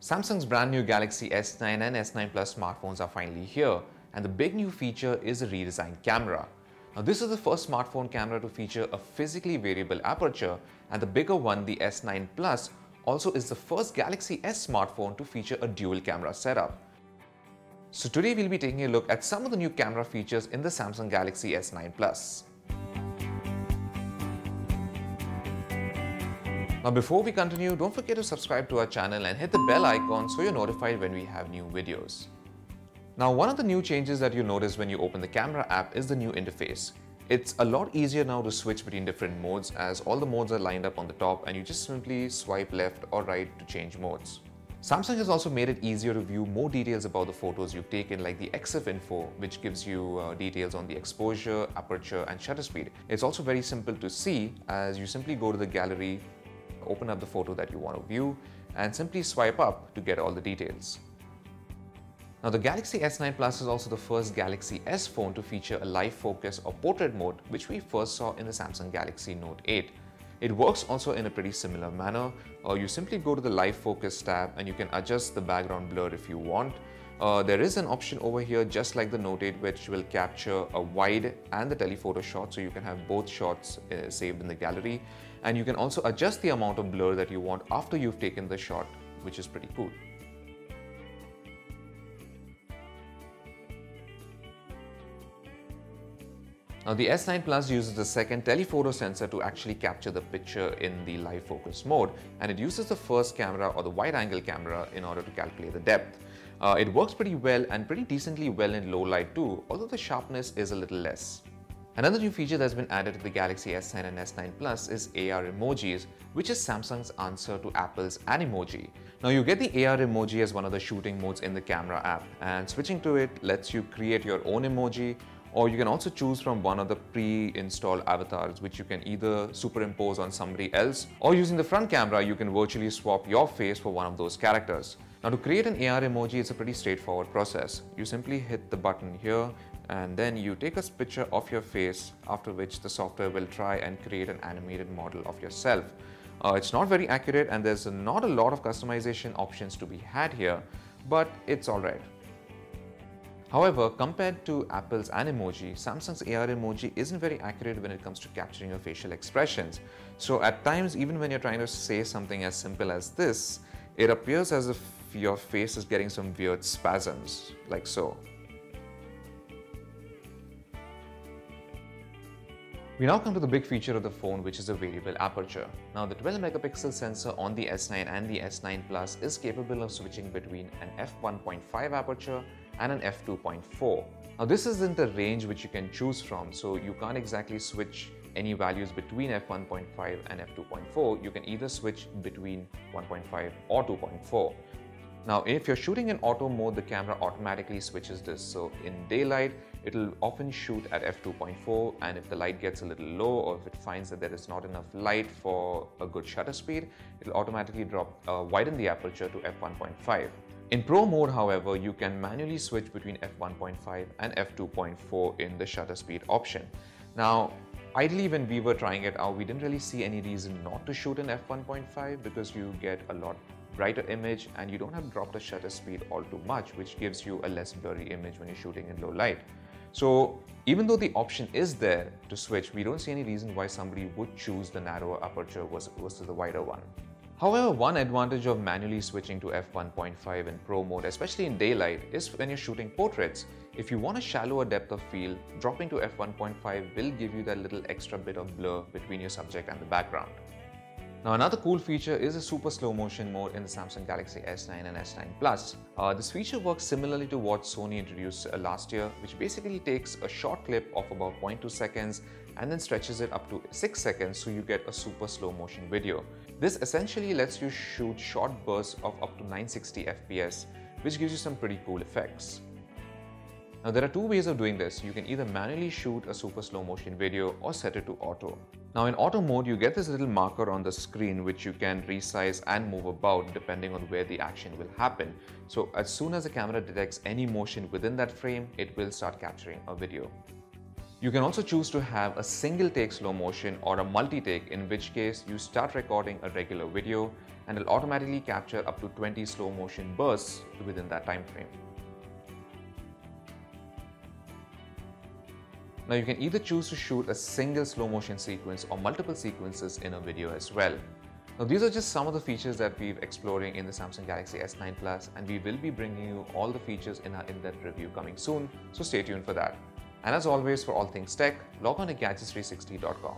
Samsung's brand new Galaxy S9 and S9 Plus smartphones are finally here, and the big new feature is a redesigned camera. Now, this is the first smartphone camera to feature a physically variable aperture, and the bigger one, the S9 Plus, also is the first Galaxy S smartphone to feature a dual camera setup. So today we'll be taking a look at some of the new camera features in the Samsung Galaxy S9 Plus. Now before we continue, don't forget to subscribe to our channel and hit the bell icon so you're notified when we have new videos. Now, one of the new changes that you notice when you open the camera app is the new interface. It's a lot easier now to switch between different modes as all the modes are lined up on the top and you just simply swipe left or right to change modes. Samsung has also made it easier to view more details about the photos you've taken, like the EXIF info, which gives you details on the exposure, aperture and shutter speed. It's also very simple to see as you simply go to the gallery, open up the photo that you want to view and simply swipe up to get all the details. Now, the Galaxy S9 Plus is also the first Galaxy S phone to feature a live focus or portrait mode, which we first saw in the Samsung Galaxy Note 8. It works also in a pretty similar manner. You simply go to the live focus tab and you can adjust the background blur if you want. There is an option over here just like the Note 8 which will capture a wide and the telephoto shot, so you can have both shots saved in the gallery, and you can also adjust the amount of blur that you want after you've taken the shot, which is pretty cool. Now, the S9 Plus uses the second telephoto sensor to actually capture the picture in the live focus mode, and it uses the first camera or the wide angle camera in order to calculate the depth. It works pretty well and pretty decently well in low light too, although the sharpness is a little less. Another new feature that's been added to the Galaxy S9 and S9 Plus is AR emojis, which is Samsung's answer to Apple's Emoji. Now, you get the AR emoji as one of the shooting modes in the camera app, and switching to it lets you create your own emoji, or you can also choose from one of the pre-installed avatars which you can either superimpose on somebody else, or using the front camera you can virtually swap your face for one of those characters. Now, to create an AR emoji, it's a pretty straightforward process. You simply hit the button here and then you take a picture of your face, after which the software will try and create an animated model of yourself. It's not very accurate and there's not a lot of customization options to be had here, but it's alright. However, compared to Apple's Emoji, Samsung's AR emoji isn't very accurate when it comes to capturing your facial expressions. So at times, even when you're trying to say something as simple as this, it appears as if your face is getting some weird spasms, like so. We now come to the big feature of the phone, which is a variable aperture. Now, the 12 megapixel sensor on the S9 and the S9 Plus is capable of switching between an f1.5 aperture and an f2.4. Now, this isn't a range which you can choose from, so you can't exactly switch any values between f1.5 and f2.4. You can either switch between 1.5 or 2.4. Now, if you're shooting in auto mode, the camera automatically switches this. So in daylight, it'll often shoot at f2.4, and if the light gets a little low or if it finds that there is not enough light for a good shutter speed, it'll automatically widen the aperture to f1.5. In Pro mode, however, you can manually switch between f1.5 and f2.4 in the shutter speed option. Now, ideally, when we were trying it out, we didn't really see any reason not to shoot in f1.5 because you get a lot brighter image and you don't have to drop the shutter speed all too much, which gives you a less blurry image when you're shooting in low light. So even though the option is there to switch, we don't see any reason why somebody would choose the narrower aperture versus the wider one. However, one advantage of manually switching to f1.5 in Pro mode, especially in daylight, is when you're shooting portraits. If you want a shallower depth of field, dropping to f1.5 will give you that little extra bit of blur between your subject and the background. Now, another cool feature is a super slow motion mode in the Samsung Galaxy S9 and S9 Plus. This feature works similarly to what Sony introduced last year, which basically takes a short clip of about 0.2 seconds and then stretches it up to 6 seconds, so you get a super slow motion video. This essentially lets you shoot short bursts of up to 960 FPS, which gives you some pretty cool effects. Now, there are two ways of doing this. You can either manually shoot a super slow motion video or set it to auto. Now, in auto mode, you get this little marker on the screen which you can resize and move about depending on where the action will happen. So as soon as the camera detects any motion within that frame, it will start capturing a video. You can also choose to have a single take slow motion or a multi-take, in which case you start recording a regular video and it'll automatically capture up to 20 slow motion bursts within that time frame. Now you can either choose to shoot a single slow motion sequence or multiple sequences in a video as well. Now these are just some of the features that we're exploring in the Samsung Galaxy S9 Plus, and we will be bringing you all the features in our in-depth review coming soon, so stay tuned for that. And as always, for all things tech, log on to gadgets360.com.